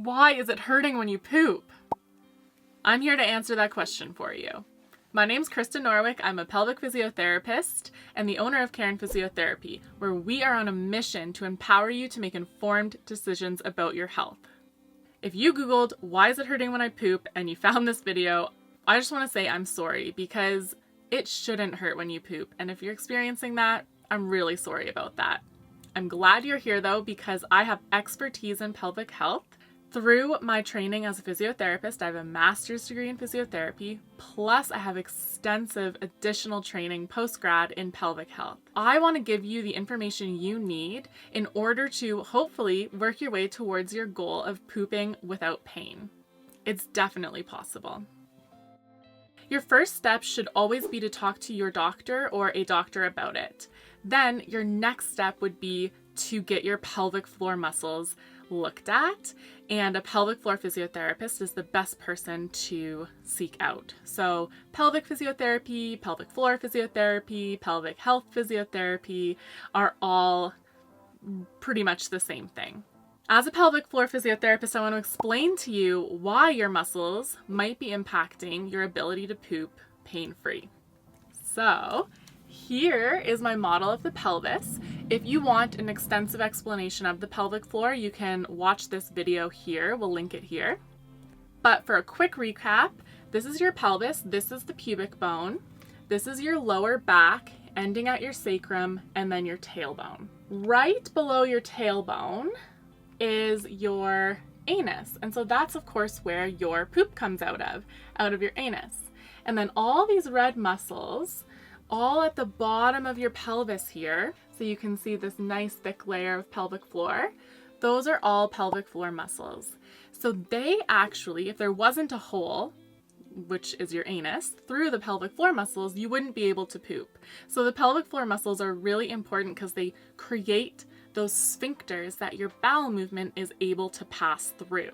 why is it hurting when you poop? I'm here to answer that question for you. My name's Kristen Norwick. I'm a pelvic physiotherapist and the owner of Karen Physiotherapy, where we are on a mission to empower you to make informed decisions about your health. If you Googled, why is it hurting when I poop, and you found this video, I just want to say I'm sorry, because it shouldn't hurt when you poop. And if you're experiencing that, I'm really sorry about that. I'm glad you're here though, because I have expertise in pelvic health. Through my training as a physiotherapist, I have a master's degree in physiotherapy, plus I have extensive additional training post-grad in pelvic health. I want to give you the information you need in order to hopefully work your way towards your goal of pooping without pain. It's definitely possible. Your first step should always be to talk to your doctor or a doctor about it. Then your next step would be to get your pelvic floor muscles looked at, and a pelvic floor physiotherapist is the best person to seek out. So pelvic physiotherapy, pelvic floor physiotherapy, pelvic health physiotherapy are all pretty much the same thing. As a pelvic floor physiotherapist, I want to explain to you why your muscles might be impacting your ability to poop pain-free. So here is my model of the pelvis. If you want an extensive explanation of the pelvic floor, you can watch this video here. We'll link it here. But for a quick recap, this is your pelvis, this is the pubic bone, this is your lower back, ending at your sacrum, and then your tailbone. Right below your tailbone is your anus. And so that's of course where your poop comes out of your anus. And then all these red muscles, all at the bottom of your pelvis here, so you can see this nice thick layer of pelvic floor, those are all pelvic floor muscles. So they actually, if there wasn't a hole, which is your anus, through the pelvic floor muscles, you wouldn't be able to poop. So the pelvic floor muscles are really important because they create those sphincters that your bowel movement is able to pass through.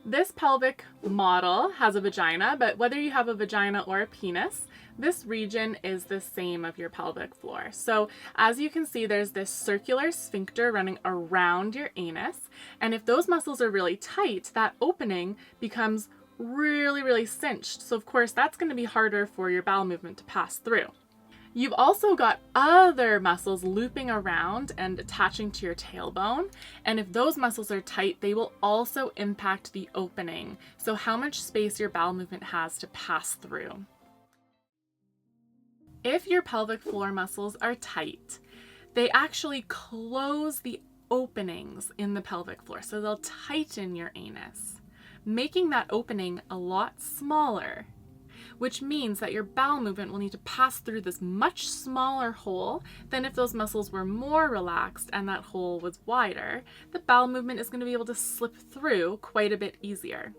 This pelvic model has a vagina, but whether you have a vagina or a penis, this region is the same of your pelvic floor. So as you can see, there's this circular sphincter running around your anus. And if those muscles are really tight, that opening becomes really, really cinched. So of course, that's going to be harder for your bowel movement to pass through. You've also got other muscles looping around and attaching to your tailbone. And if those muscles are tight, they will also impact the opening. So how much space your bowel movement has to pass through. If your pelvic floor muscles are tight, they actually close the openings in the pelvic floor. So they'll tighten your anus, making that opening a lot smaller, which means that your bowel movement will need to pass through this much smaller hole than if those muscles were more relaxed and that hole was wider. The bowel movement is going to be able to slip through quite a bit easier.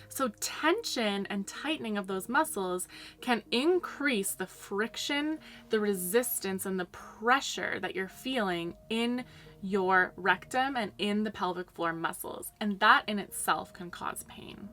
So tension and tightening of those muscles can increase the friction, the resistance, and the pressure that you're feeling in your rectum and in the pelvic floor muscles. And that in itself can cause pain.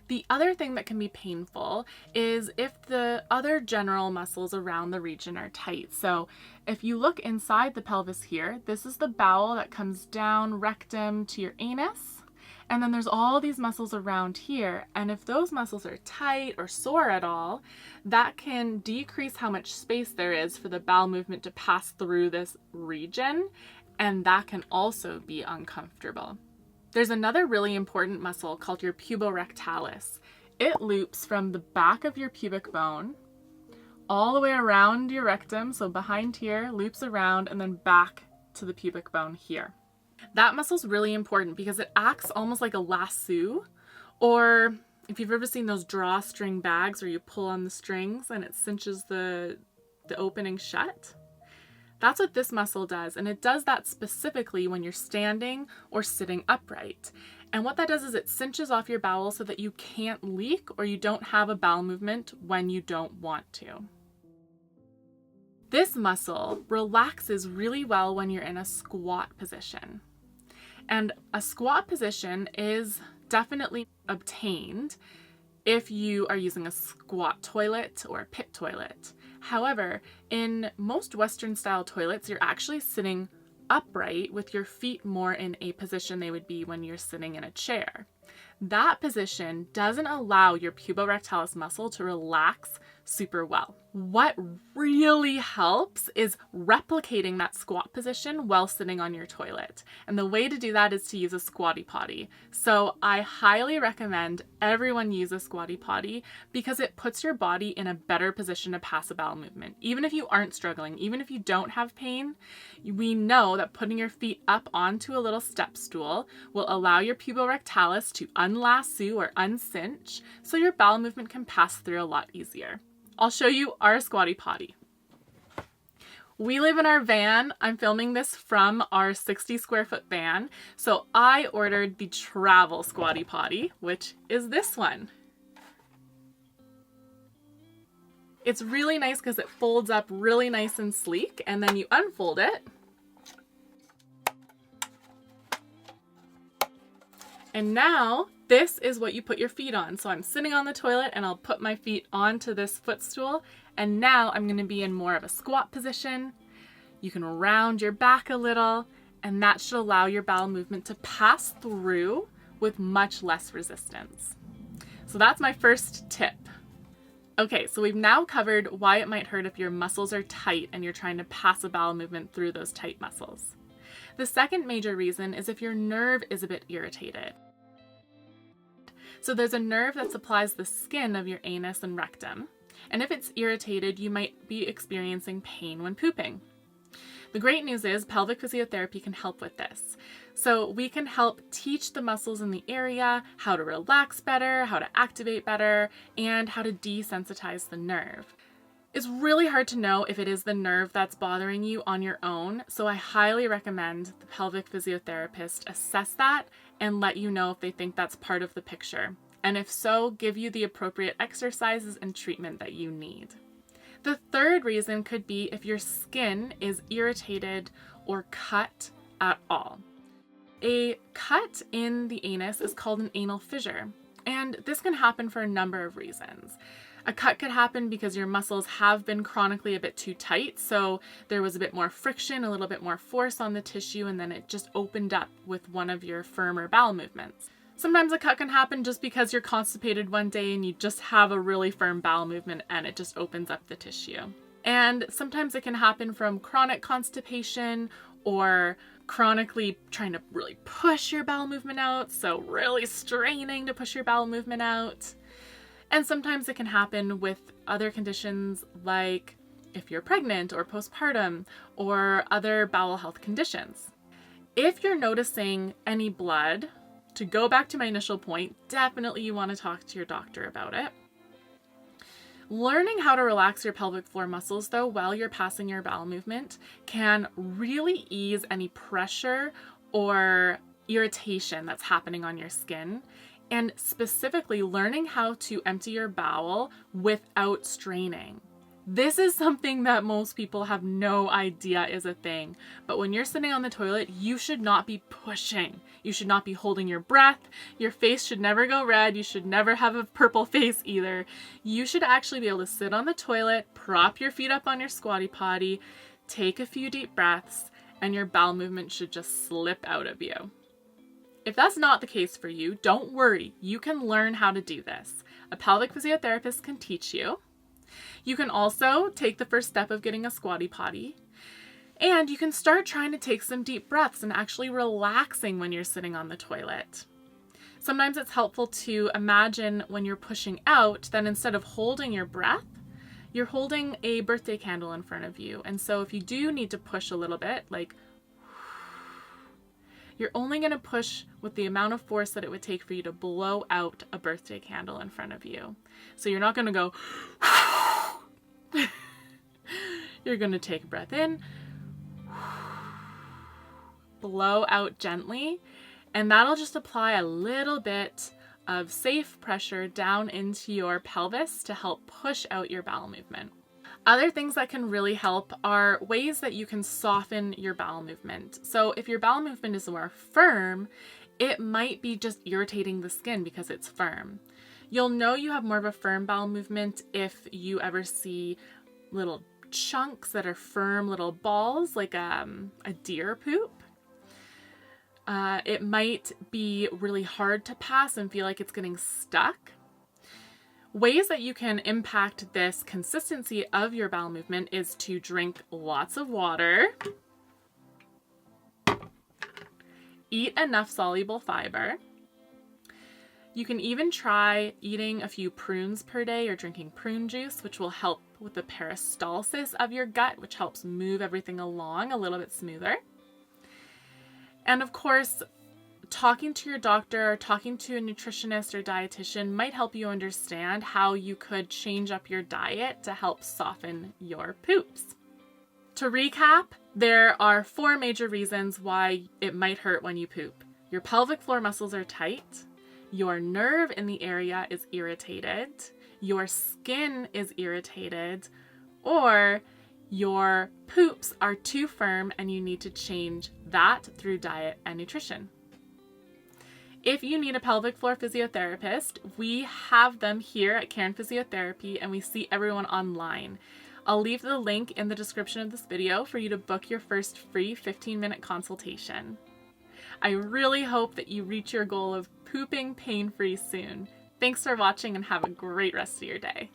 The other thing that can be painful is if the other general muscles around the region are tight. So if you look inside the pelvis here, this is the bowel that comes down rectum to your anus. And then there's all these muscles around here. And if those muscles are tight or sore at all, that can decrease how much space there is for the bowel movement to pass through this region. And that can also be uncomfortable. There's another really important muscle called your PUBORECTALIS. It loops from the back of your pubic bone all the way around your rectum, so behind here, loops around, and then back to the pubic bone here. That muscle's really important because it acts almost like a lasso, or if you've ever seen those drawstring bags where you pull on the strings and it cinches the opening shut. That's what this muscle does, and it does that specifically when you're standing or sitting upright. And what that does is it cinches off your bowel so that you can't leak or you don't have a bowel movement when you don't want to. This muscle relaxes really well when you're in a squat position. And a squat position is definitely obtained if you are using a squat toilet or a pit toilet. However, in most Western style toilets, you're actually sitting upright with your feet more in a position they would be when you're sitting in a chair. That position doesn't allow your puborectalis muscle to relax super well. What really helps is replicating that squat position while sitting on your toilet. And the way to do that is to use a squatty potty. So I highly recommend everyone use a squatty potty because it puts your body in a better position to pass a bowel movement. Even if you aren't struggling, even if you don't have pain, we know that putting your feet up onto a little step stool will allow your puborectalis to unlasso or uncinch so your bowel movement can pass through a lot easier. I'll show you our squatty potty. We live in our van. I'm filming this from our 60 square foot van. So I ordered the travel squatty potty, which is this one. It's really nice because it folds up really nice and sleek, and then you unfold it. And now this is what you put your feet on. So I'm sitting on the toilet and I'll put my feet onto this footstool. And now I'm going to be in more of a squat position. You can round your back a little, and that should allow your bowel movement to pass through with much less resistance. So that's my first tip. Okay, so we've now covered why it might hurt if your muscles are tight and you're trying to pass a bowel movement through those tight muscles. The second major reason is if your nerve is a bit irritated. So there's a nerve that supplies the skin of your anus and rectum, and if it's irritated, you might be experiencing pain when pooping. The great news is pelvic physiotherapy can help with this. So we can help teach the muscles in the area how to relax better, how to activate better, and how to desensitize the nerve. It's really hard to know if it is the nerve that's bothering you on your own, so I highly recommend the pelvic physiotherapist assess that and let you know if they think that's part of the picture. And if so, give you the appropriate exercises and treatment that you need. The third reason could be if your skin is irritated or cut at all. A cut in the anus is called an anal fissure, and this can happen for a number of reasons. A cut could happen because your muscles have been chronically a bit too tight, so there was a bit more friction, a little bit more force on the tissue, and then it just opened up with one of your firmer bowel movements. Sometimes a cut can happen just because you're constipated one day and you just have a really firm bowel movement and it just opens up the tissue. And sometimes it can happen from chronic constipation or chronically trying to really push your bowel movement out, so really straining to push your bowel movement out. And sometimes it can happen with other conditions like if you're pregnant or postpartum or other bowel health conditions. If you're noticing any blood, to go back to my initial point, definitely you want to talk to your doctor about it. Learning how to relax your pelvic floor muscles, though, while you're passing your bowel movement can really ease any pressure or irritation that's happening on your skin. And specifically, learning how to empty your bowel without straining. This is something that most people have no idea is a thing. But when you're sitting on the toilet, you should not be pushing. You should not be holding your breath. Your face should never go red. You should never have a purple face either. You should actually be able to sit on the toilet, prop your feet up on your squatty potty, take a few deep breaths, and your bowel movement should just slip out of you. If that's not the case for you, don't worry. You can learn how to do this. A pelvic physiotherapist can teach you. You can also take the first step of getting a squatty potty, and you can start trying to take some deep breaths and actually relaxing when you're sitting on the toilet. Sometimes it's helpful to imagine when you're pushing out, then instead of holding your breath, you're holding a birthday candle in front of you. And so if you do need to push a little bit, like you're only going to push with the amount of force that it would take for you to blow out a birthday candle in front of you. So you're not going to go, you're going to take a breath in, blow out gently, and that'll just apply a little bit of safe pressure down into your pelvis to help push out your bowel movement. Other things that can really help are ways that you can soften your bowel movement. So if your bowel movement is more firm, it might be just irritating the skin because it's firm. You'll know you have more of a firm bowel movement if you ever see little chunks that are firm little balls, like a deer poop. It might be really hard to pass and feel like it's getting stuck. Ways that you can impact this consistency of your bowel movement is to drink lots of water, eat enough soluble fiber. You can even try eating a few prunes per day or drinking prune juice, which will help with the peristalsis of your gut, which helps move everything along a little bit smoother. And of course, talking to your doctor or talking to a nutritionist or dietitian might help you understand how you could change up your diet to help soften your poops. To recap, there are 4 major reasons why it might hurt when you poop. Your pelvic floor muscles are tight, your nerve in the area is irritated, your skin is irritated, or your poops are too firm and you need to change that through diet and nutrition. If you need a pelvic floor physiotherapist, we have them here at Cairn Physiotherapy and we see everyone online. I'll leave the link in the description of this video for you to book your first free 15-minute consultation. I really hope that you reach your goal of pooping pain-free soon. Thanks for watching and have a great rest of your day.